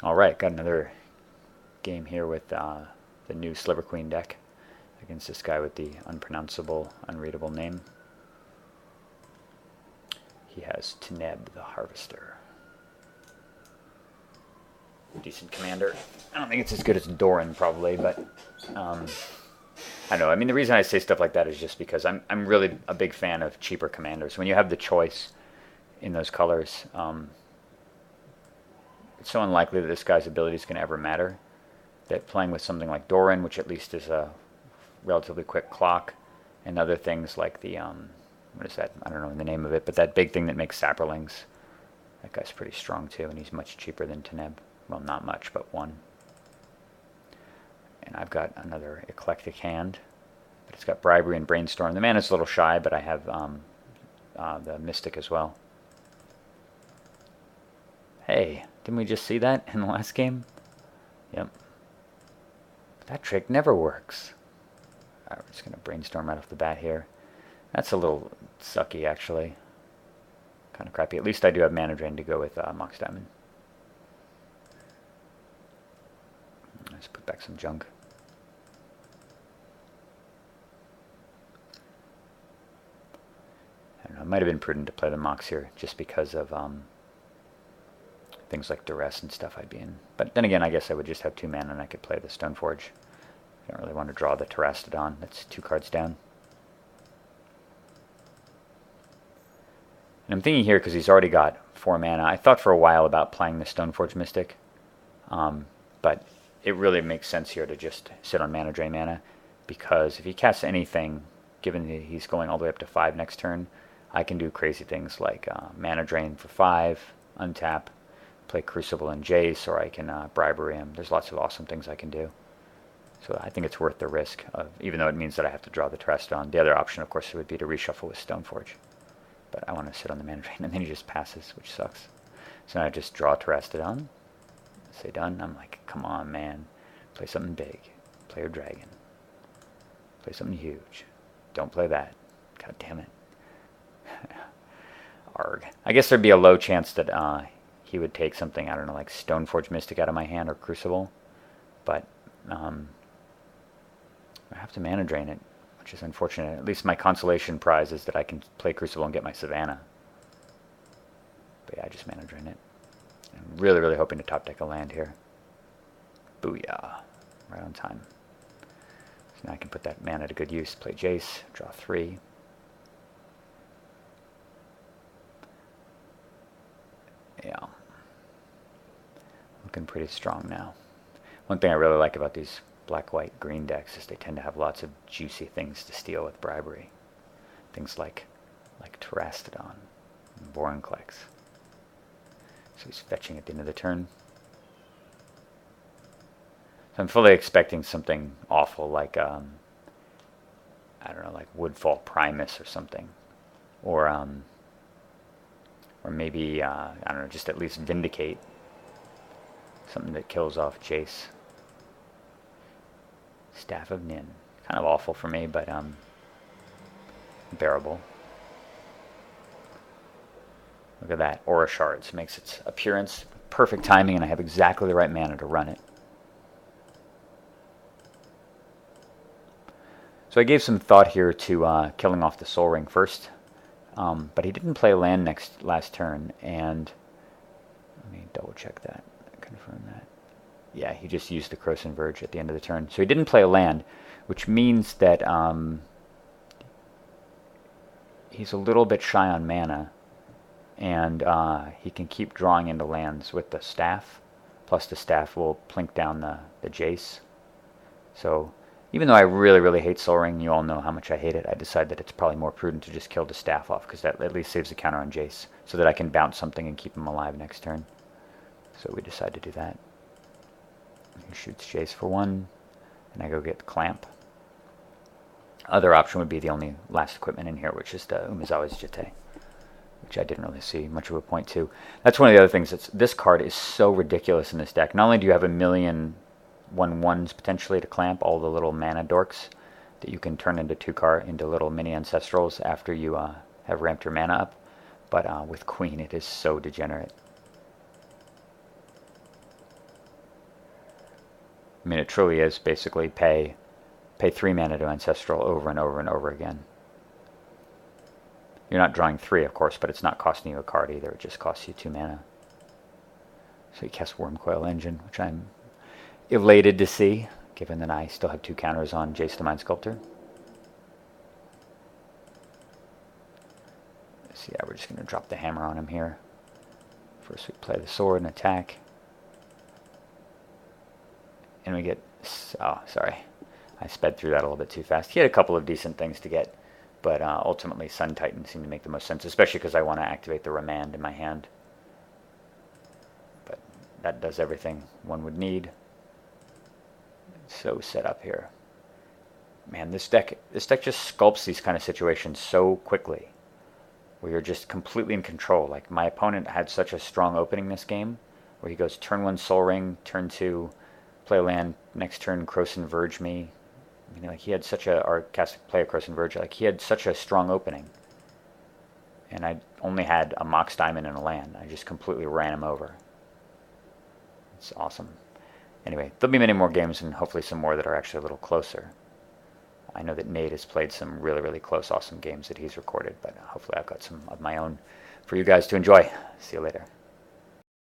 Alright, got another game here with the new Sliver Queen deck against this guy with the unpronounceable, unreadable name. He has Teneb the Harvester. Decent commander. I don't think it's as good as Doran probably, but I don't know. I mean, the reason I say stuff like that is just because I'm really a big fan of cheaper commanders. When you have the choice in those colors, it's so unlikely that this guy's ability is going to ever matter that playing with something like Doran, which at least is a relatively quick clock, and other things like the, what is that? I don't know the name of it, but that big thing that makes sapperlings. That guy's pretty strong too, and he's much cheaper than Teneb. Well, not much, but one. And I've got another eclectic hand, but it's got Bribery and Brainstorm. The mana's a little shy, but I have the Mystic as well. Hey, didn't we just see that in the last game? Yep. That trick never works. Alright, we're just going to Brainstorm right off the bat here. That's a little sucky, actually. Kind of crappy. At least I do have Mana Drain to go with Mox Diamond. Let's put back some junk. I don't know, it might have been prudent to play the Mox here, just because of things like Duress and stuff I'd be in. But then again, I guess I would just have 2 mana and I could play the Stoneforge. I don't really want to draw the Terastodon. That's 2 cards down. And I'm thinking here, because he's already got 4 mana, I thought for a while about playing the Stoneforge Mystic. But it really makes sense here to just sit on Mana Drain mana, because if he casts anything, given that he's going all the way up to 5 next turn, I can do crazy things like Mana Drain for 5, untap, play Crucible and Jace, or I can Bribery him. There's lots of awesome things I can do. So I think it's worth the risk, even though it means that I have to draw the Terastodon. The other option, of course, would be to reshuffle with Stoneforge. But I want to sit on the Mana Drain, and then he just passes, which sucks. So now I just draw Terastodon. Say done. I'm like, come on, man. Play something big. Play a dragon. Play something huge. Don't play that. God damn it. Arg. I guess there'd be a low chance that he would take something, I don't know, like Stoneforge Mystic out of my hand or Crucible. But I have to Mana Drain it, which is unfortunate. At least my consolation prize is that I can play Crucible and get my Savannah. But yeah, I just Mana Drain it. I'm really, really hoping to top deck a land here. Booyah. Right on time. So now I can put that mana to good use. Play Jace, draw 3. Yeah. Looking pretty strong now. One thing I really like about these black, white, green decks is they tend to have lots of juicy things to steal with Bribery. Things like Terastodon and Vorinclex. So he's fetching at the end of the turn. So I'm fully expecting something awful like, I don't know, like Woodfall Primus or something. Or maybe, I don't know, just at least Vindicate. Something that kills off Jace. Staff of Nin. Kind of awful for me, but bearable. Look at that. Aura Shards makes its appearance. Perfect timing, and I have exactly the right mana to run it. So I gave some thought here to killing off the Soul Ring first. But he didn't play land last turn, and let me double check that, confirm that. Yeah, he just used the Croson Verge at the end of the turn. So he didn't play a land, which means that he's a little bit shy on mana, and he can keep drawing into lands with the staff, plus the staff will plink down the Jace. So even though I really, really hate Soul Ring, you all know how much I hate it, I decided that it's probably more prudent to just kill the staff off, because that at least saves the counter on Jace, so that I can bounce something and keep him alive next turn. So we decide to do that. He shoots Jace for 1, and I go get Clamp. Other option would be the only last equipment in here, which is the Umezawa's Jitte, which I didn't really see much of a point to. That's one of the other things. This card is so ridiculous in this deck. Not only do you have a million 1/1s potentially to clamp all the little mana dorks that you can turn into little mini ancestrals after you have ramped your mana up, but with Queen it is so degenerate. I mean, it truly is basically pay 3 mana to Ancestral over and over and over again. You're not drawing 3, of course, but it's not costing you a card either. It just costs you 2 mana. So you cast Wormcoil Engine, which I'm elated to see, given that I still have 2 counters on Jace the Mind Sculptor. So yeah, we're just going to drop the hammer on him here. First we play the sword and attack. And we get... Oh, sorry. I sped through that a little bit too fast. He had a couple of decent things to get, but ultimately Sun Titan seemed to make the most sense, especially because I want to activate the Remand in my hand. But that does everything one would need. It's so set up here. Man, this deck just sculpts these kind of situations so quickly, where you're just completely in control. Like, my opponent had such a strong opening this game, where he goes turn 1 Soul Ring, turn 2 play a land, next turn Croson Verge me. You know, like he had such a, or play a Croson Verge, like he had such a strong opening. And I only had a Mox Diamond and a land. I just completely ran him over. It's awesome. Anyway, there'll be many more games and hopefully some more that are actually a little closer. I know that Nate has played some really, really close, awesome games that he's recorded, but hopefully I've got some of my own for you guys to enjoy. See you later.